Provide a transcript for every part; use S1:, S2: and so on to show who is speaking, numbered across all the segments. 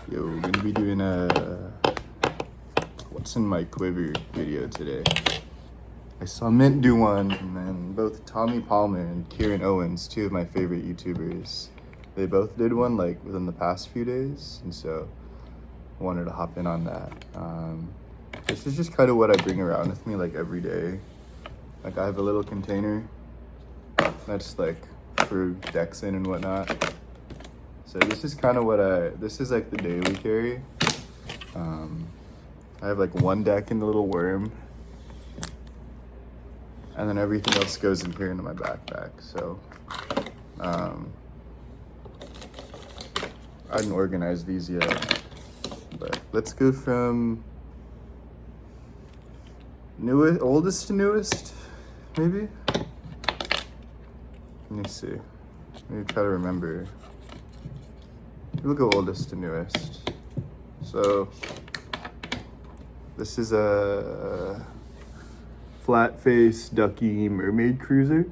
S1: Yo, we're gonna be doing a what's in my quiver video today. I saw Mint do one, and then both Tommy Palmer and Kieran Owens, two of my favorite YouTubers, they both did one like within the past few days, and so I wanted to hop in on that. This is just kind of what I bring around with me like every day. Like I have a little container that's like for decks in and whatnot. So this is kind of what this is like the daily carry. I have like one deck in the little worm, and then everything else goes in here into my backpack. So I didn't organize these yet, but let's go from oldest to newest, maybe? Let me see. Let me try to remember. We'll go oldest to newest. So this is a flat face Ducky Mermaid cruiser.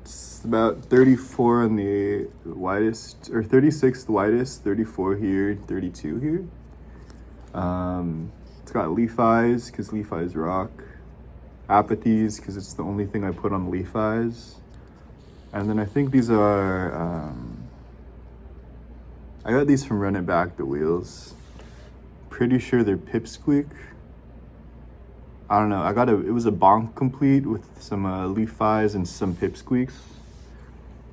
S1: It's about 34 on the widest, or 36 the widest, 34 here, 32 here. It's got Leefais, because Leefais rock. Apathies, because it's the only thing I put on Leefais. And then I think these are, I got these from Run It Back, the wheels. Pretty sure they're Pipsqueak. I don't know, it was a bonk complete with some Leefais and some Pipsqueaks.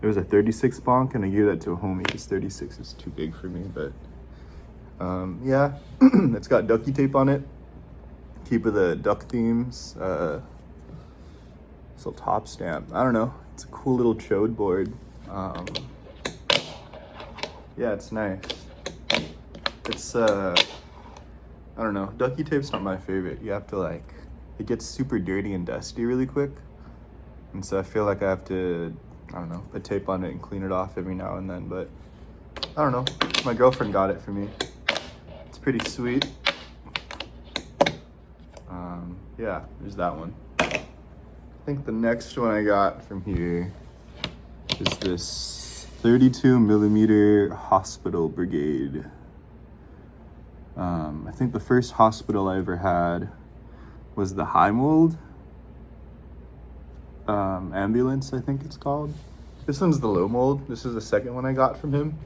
S1: It was a 36 bonk, and I gave that to a homie because 36 is too big for me, but yeah. It's got Ducky tape on it. Keep with the duck themes. This little top stamp. I don't know. It's a cool little chode board. Yeah, it's nice. It's I don't know. Ducky tape's not my favorite. You have to like, it gets super dirty and dusty really quick, and so I feel like I have to, I don't know, put tape on it and clean it off every now and then. But I don't know. My girlfriend got it for me. It's pretty sweet. Yeah, there's that one. I think the next one I got from here is this 32 millimeter Hospital Brigade. I think the first hospital I ever had was the high mold ambulance, I think it's called. This one's the low mold. This is the second one I got from him.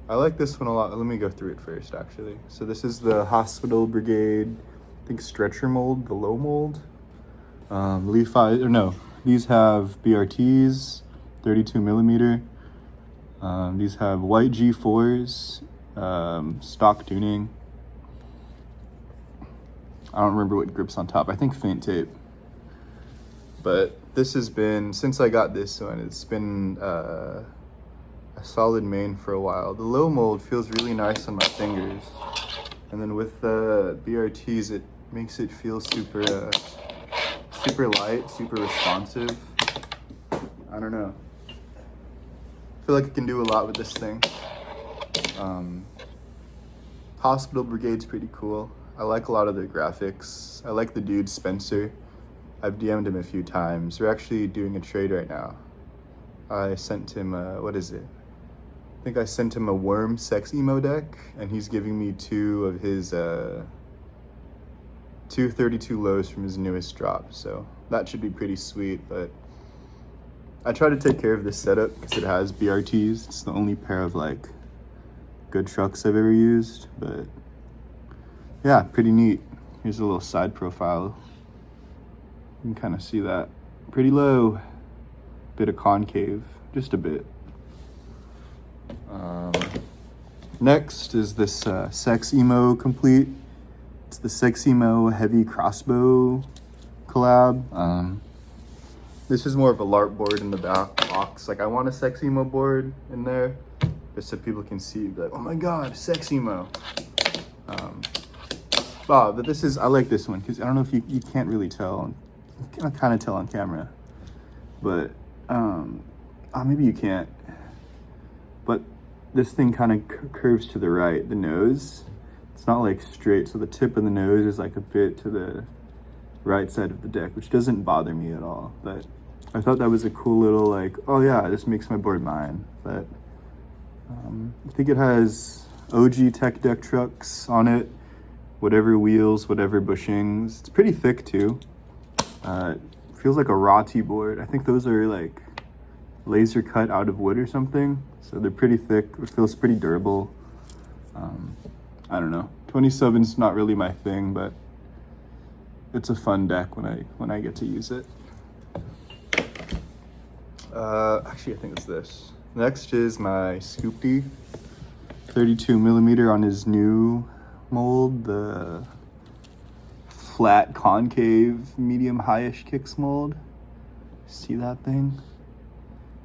S1: I like this one a lot. Let me go through it first, actually. So this is the Hospital Brigade, I think stretcher mold, the low mold. Leefai, or no, these have BRTs, 32 millimeter. These have white G4s, stock tuning. I don't remember what grips on top. I think Feint Tape. But this has been, since I got this one, it's been a solid main for a while. The low mold feels really nice on my fingers. And then with the BRTs, it makes it feel super light, super responsive. I don't know. I feel like I can do a lot with this thing. Hospital Brigade's pretty cool. I like a lot of the graphics. I like the dude Spencer. I've DM'd him a few times. We're actually doing a trade right now. I sent him what is it? I think I sent him a worm SexEmo deck, and he's giving me two of his 232 lows from his newest drop, so that should be pretty sweet. But I try to take care of this setup because it has BRTs. It's the only pair of like good trucks I've ever used, but yeah, pretty neat. Here's a little side profile. You can kind of see that. Pretty low, bit of concave, just a bit. Next is this SexEmo complete. It's the SexEmo heavy Crossbow collab. This is more of a LARP board in the back box. Like I want a SexEmo board in there, just so people can see, be like, oh my god, SexEmo. But this is, I like this one because I don't know if you can't really tell. You can kind of tell on camera, but maybe you can't. But this thing kind of curves to the right, the nose. It's not like straight, so the tip of the nose is like a bit to the right side of the deck, which doesn't bother me at all. But I thought that was a cool little like, oh yeah, this makes my board mine. But I think it has OG tech deck trucks on it. Whatever wheels, whatever bushings. It's pretty thick too. Feels like a raw T-board. I think those are like laser cut out of wood or something. So they're pretty thick. It feels pretty durable. I don't know. 27's not really my thing, but it's a fun deck when I get to use it. Actually, I think it's this. Next is my Scooopty, 32 millimeter on his new mold, the flat concave medium high-ish kicks mold. See that thing?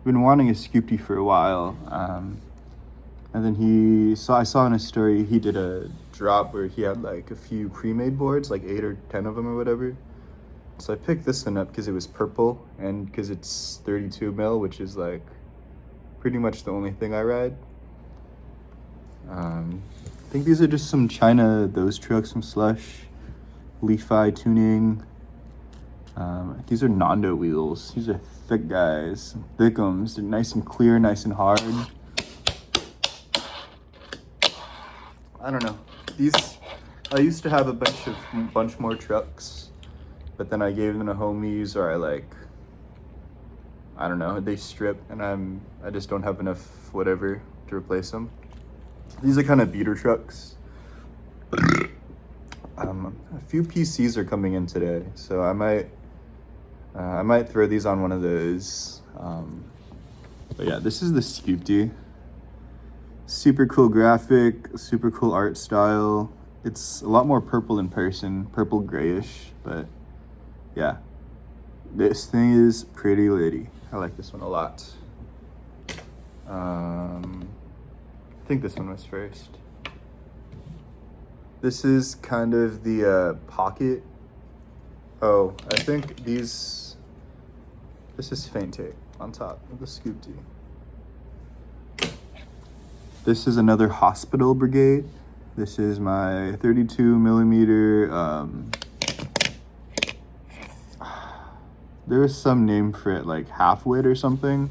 S1: Been wanting a Scooopty for a while. And then I saw in his story he did a drop where he had like a few pre-made boards, like 8 or 10 of them or whatever. So I picked this one up because it was purple and because it's 32 mil, which is like pretty much the only thing I ride. I think these are just some China those trucks from Slush, Leefai tuning. These are Nandowheels. These are thick guys, thickums. They're nice and clear, nice and hard. I don't know. I used to have a bunch more trucks, but then I gave them to homies, or I don't know, they strip, and I just don't have enough whatever to replace them. These are kind of beater trucks. A few PCs are coming in today, so I might throw these on one of those. But yeah, this is the Scooopty. Super cool graphic, super cool art style. It's a lot more purple in person, purple grayish, but yeah. This thing is pretty litty. I like this one a lot. I think this one was first. This is kind of the pocket. Oh, I think this is Feint Tape on top of the Scooopty. This is another Hospital Brigade. This is my 32 millimeter. There is some name for it, like halfwit or something.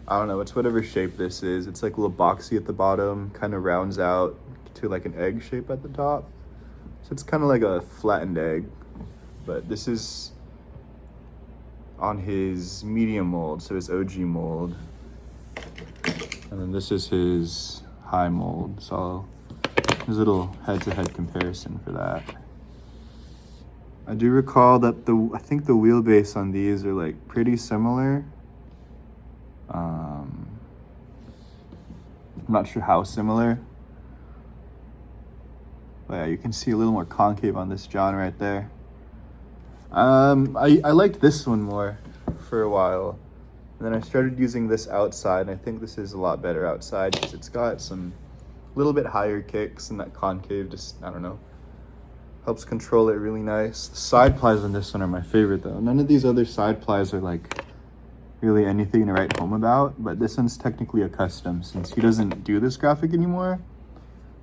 S1: I don't know, it's whatever shape this is. It's like a little boxy at the bottom, kind of rounds out to like an egg shape at the top. So it's kind of like a flattened egg. But this is on his medium mold, so his OG mold. And then this is his high mold. So there's a little head-to-head comparison for that. I do recall that I think the wheelbase on these are like pretty similar. I'm not sure how similar. But yeah, you can see a little more concave on this John right there. I liked this one more for a while. And then I started using this outside, and I think this is a lot better outside because it's got some little bit higher kicks, and that concave just, I don't know, helps control it really nice. The side plies on this one are my favorite though. None of these other side plies are like really anything to write home about, but this one's technically a custom since he doesn't do this graphic anymore.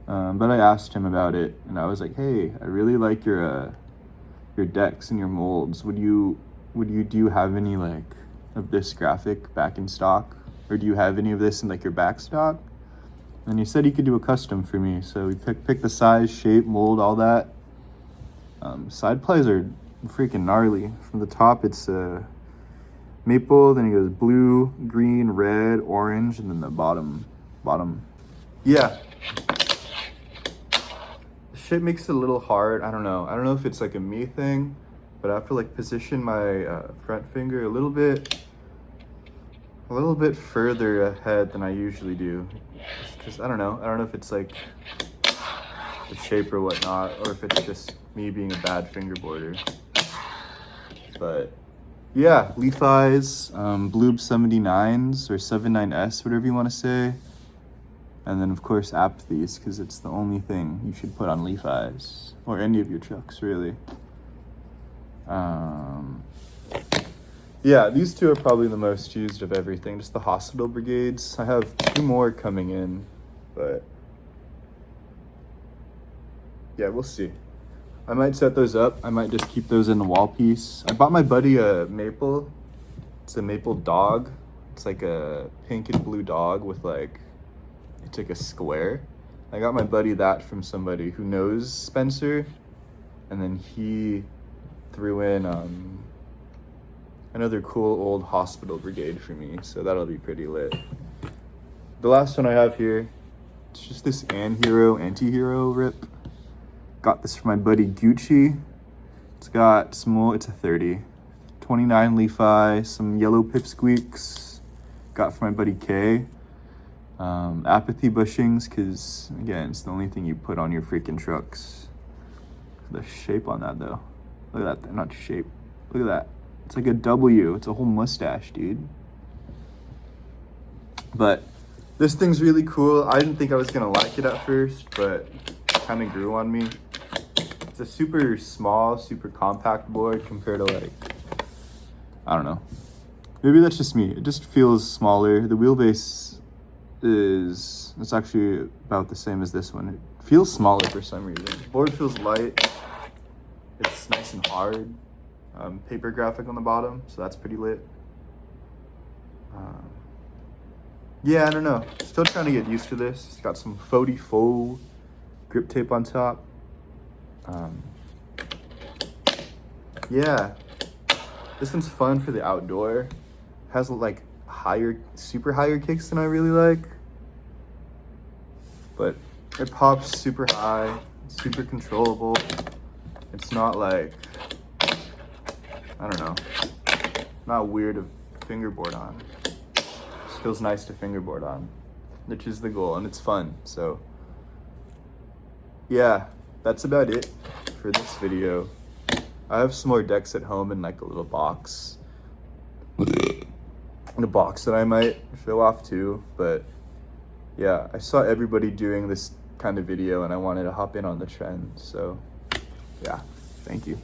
S1: But I asked him about it, and I was like, hey, I really like your decks and your molds. Do you have any like of this graphic back in stock, or do you have any of this in like your back stock? And he said he could do a custom for me, so we picked the size, shape, mold, all that. Side plies are freaking gnarly. From the top it's maple, then it goes blue, green, red, orange, and then the bottom. Yeah, the shape makes it a little hard. I don't know if it's like a me thing, but I have to like position my front finger a little bit further ahead than I usually do. Just I don't know if it's like the shape or whatnot, or if it's just me being a bad fingerboarder. But yeah, Leefai's, Bloob 79s or 79S, whatever you want to say. And then of course Apathy's, because it's the only thing you should put on Leefai's, or any of your trucks really. Yeah, these two are probably the most used of everything, just the Hospital Brigades. I have 2 more coming in, but yeah, we'll see. I might set those up. I might just keep those in the wall piece. I bought my buddy a maple. It's a maple dog. It's like a pink and blue dog with like, it's like a square. I got my buddy that from somebody who knows Spencer, and then he threw in another cool old Hospital Brigade for me, so that'll be pretty lit. The last one I have here, it's just this Anhero anti-hero rip. Got this from my buddy Gucci. It's got small, it's a 30. 29 Leefai, some yellow Pipsqueaks. Got from my buddy K. Apathy bushings, because again, it's the only thing you put on your freaking trucks. The shape on that though. Look at that, not shape. Look at that. It's like a W. It's a whole mustache, dude. But this thing's really cool. I didn't think I was gonna like it at first, but it kind of grew on me. It's a super small, super compact board compared to like, I don't know. Maybe that's just me. It just feels smaller. The wheelbase it's actually about the same as this one. It feels smaller for some reason. The board feels light. It's nice and hard. Paper graphic on the bottom, so that's pretty lit. Yeah, I don't know. Still trying to get used to this. It's got some FotyFour grip tape on top. Yeah, this one's fun for the outdoor. Has like super higher kicks than I really like, but it pops super high, super controllable. It's not like, I don't know, not weird to fingerboard on. It just feels nice to fingerboard on, which is the goal, and it's fun. So yeah, that's about it for this video. I have some more decks at home in like a little box. In a box that I might show off too, but yeah, I saw everybody doing this kind of video and I wanted to hop in on the trend. So yeah, thank you.